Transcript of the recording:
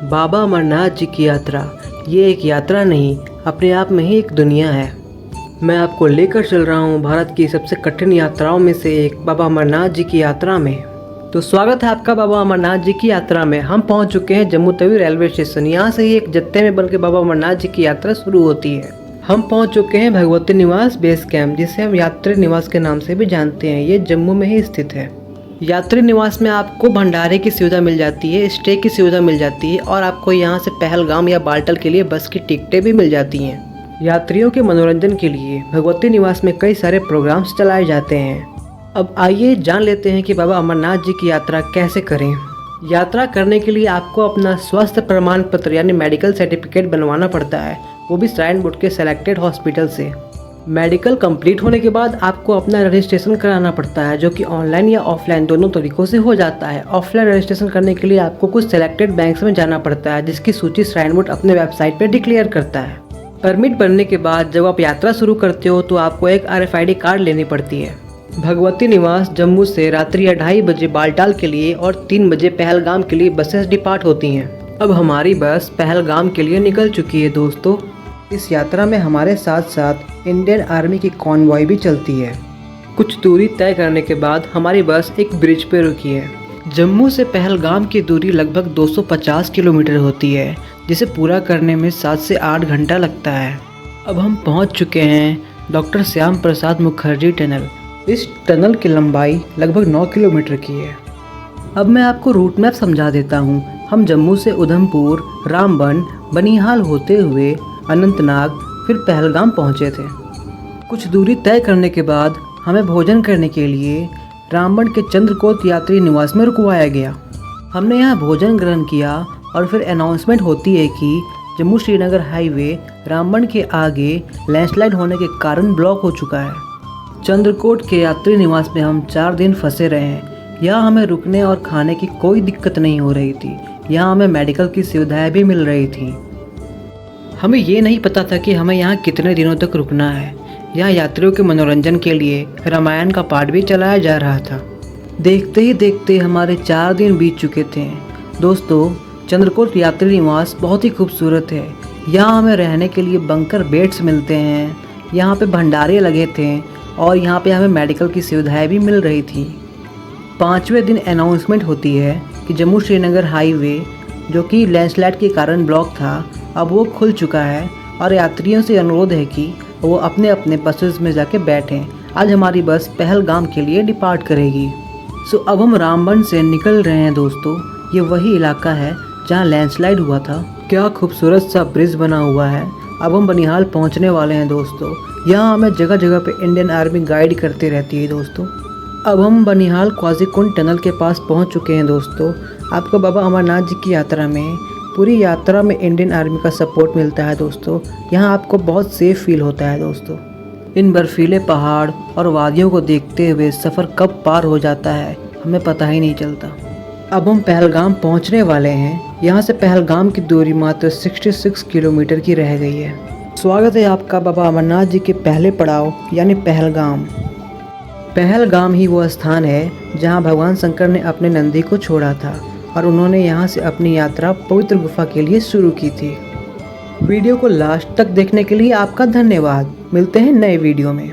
बाबा अमरनाथ जी की यात्रा ये एक यात्रा नहीं, अपने आप में ही एक दुनिया है। मैं आपको लेकर चल रहा हूँ भारत की सबसे कठिन यात्राओं में से एक बाबा अमरनाथ जी की यात्रा में। तो स्वागत है आपका बाबा अमरनाथ जी की यात्रा में। हम पहुँच चुके हैं जम्मू तवी रेलवे स्टेशन। यहाँ से ही एक जत्थे में बनकर बाबा अमरनाथ जी की यात्रा शुरू होती है। हम पहुँच चुके हैं भगवती निवास बेस कैंप, जिसे हम यात्री निवास के नाम से भी जानते हैं। ये जम्मू में ही स्थित है। यात्री निवास में आपको भंडारे की सुविधा मिल जाती है, स्टे की सुविधा मिल जाती है और आपको यहाँ से पहलगाम या बाल्टल के लिए बस की टिकटें भी मिल जाती हैं। यात्रियों के मनोरंजन के लिए भगवती निवास में कई सारे प्रोग्राम्स चलाए जाते हैं। अब आइए जान लेते हैं कि बाबा अमरनाथ जी की यात्रा कैसे करें। यात्रा करने के लिए आपको अपना स्वास्थ्य प्रमाण पत्र यानी मेडिकल सर्टिफिकेट बनवाना पड़ता है, वो भी श्राइन बोर्ड के सेलेक्टेड हॉस्पिटल से। मेडिकल कंप्लीट होने के बाद आपको अपना रजिस्ट्रेशन कराना पड़ता है, जो कि ऑनलाइन या ऑफलाइन दोनों तरीक़ों से हो जाता है। ऑफलाइन रजिस्ट्रेशन करने के लिए आपको कुछ सेलेक्टेड बैंक्स में जाना पड़ता है, जिसकी सूची श्राइन बोर्ड अपने वेबसाइट पर डिक्लेयर करता है। परमिट बनने के बाद जब आप यात्रा शुरू करते हो तो आपको एक RFID कार्ड लेनी पड़ती है। भगवती निवास जम्मू से रात्रि 2:30 बजे बाल्टाल के लिए और 3 बजे पहलगाम के लिए बसेस डिपार्ट होती हैं। अब हमारी बस पहलगाम के लिए निकल चुकी है दोस्तों। इस यात्रा में हमारे साथ साथ इंडियन आर्मी की कॉन्वॉय भी चलती है। कुछ दूरी तय करने के बाद हमारी बस एक ब्रिज पर रुकी है। जम्मू से पहलगाम की दूरी लगभग 250 किलोमीटर होती है, जिसे पूरा करने में 7 से 8 घंटा लगता है। अब हम पहुंच चुके हैं डॉक्टर श्याम प्रसाद मुखर्जी टनल। इस टनल की लंबाई लगभग 9 किलोमीटर की है। अब मैं आपको रूट मैप समझा देता हूं। हम जम्मू से उधमपुर, रामबन, बनिहाल होते हुए अनंतनाग फिर पहलगाम पहुंचे थे। कुछ दूरी तय करने के बाद हमें भोजन करने के लिए रामबन के चंद्रकोट यात्री निवास में रुकवाया गया। हमने यहाँ भोजन ग्रहण किया और फिर अनाउंसमेंट होती है कि जम्मू श्रीनगर हाईवे रामबन के आगे लैंडस्लाइड होने के कारण ब्लॉक हो चुका है। चंद्रकोट के यात्री निवास में हम 4 दिन फंसे रहे हैं। यहाँ हमें रुकने और खाने की कोई दिक्कत नहीं हो रही थी। यहाँ हमें मेडिकल की सुविधाएं भी मिल रही थी। हमें ये नहीं पता था कि हमें यहाँ कितने दिनों तक रुकना है। यहाँ यात्रियों के मनोरंजन के लिए रामायण का पाठ भी चलाया जा रहा था। देखते ही देखते हमारे 4 दिन बीत चुके थे। दोस्तों, चंद्रकोट यात्री निवास बहुत ही खूबसूरत है। यहाँ हमें रहने के लिए बंकर बेड्स मिलते हैं। यहाँ पे भंडारे लगे थे और यहाँ पे हमें मेडिकल की सुविधाएं भी मिल रही थी। 5वें दिन अनाउंसमेंट होती है कि जम्मू श्रीनगर हाईवे, जो कि लैंडस्लाइड के कारण ब्लॉक था, अब वो खुल चुका है और यात्रियों से अनुरोध है कि वो अपने अपने बसेस में जाके बैठें। आज हमारी बस पहलगाम के लिए डिपार्ट करेगी। अब हम रामबन से निकल रहे हैं दोस्तों। ये वही इलाका है जहाँ लैंडस्लाइड हुआ था। क्या खूबसूरत सा ब्रिज बना हुआ है। अब हम बनिहाल पहुँचने वाले हैं दोस्तों। यहाँ हमें जगह जगह पे इंडियन आर्मी गाइड करती रहती है दोस्तों। अब हम बनिहाल क्वाजीकुंड टनल के पास पहुँच चुके हैं दोस्तों। आपको बाबा अमरनाथ जी की यात्रा में पूरी यात्रा में इंडियन आर्मी का सपोर्ट मिलता है दोस्तों। यहाँ आपको बहुत सेफ फील होता है दोस्तों। इन बर्फीले पहाड़ और वादियों को देखते हुए सफ़र कब पार हो जाता है हमें पता ही नहीं चलता। अब हम पहलगाम पहुँचने वाले हैं। यहाँ से पहलगाम की दूरी मात्र 66 किलोमीटर की रह गई है। स्वागत है आपका बाबा अमरनाथ जी के पहले पड़ाव यानी पहलगाम। पहलगाम ही वो स्थान है जहाँ भगवान शंकर ने अपने नंदी को छोड़ा था और उन्होंने यहाँ से अपनी यात्रा पवित्र गुफा के लिए शुरू की थी। वीडियो को लास्ट तक देखने के लिए आपका धन्यवाद। मिलते हैं नए वीडियो में।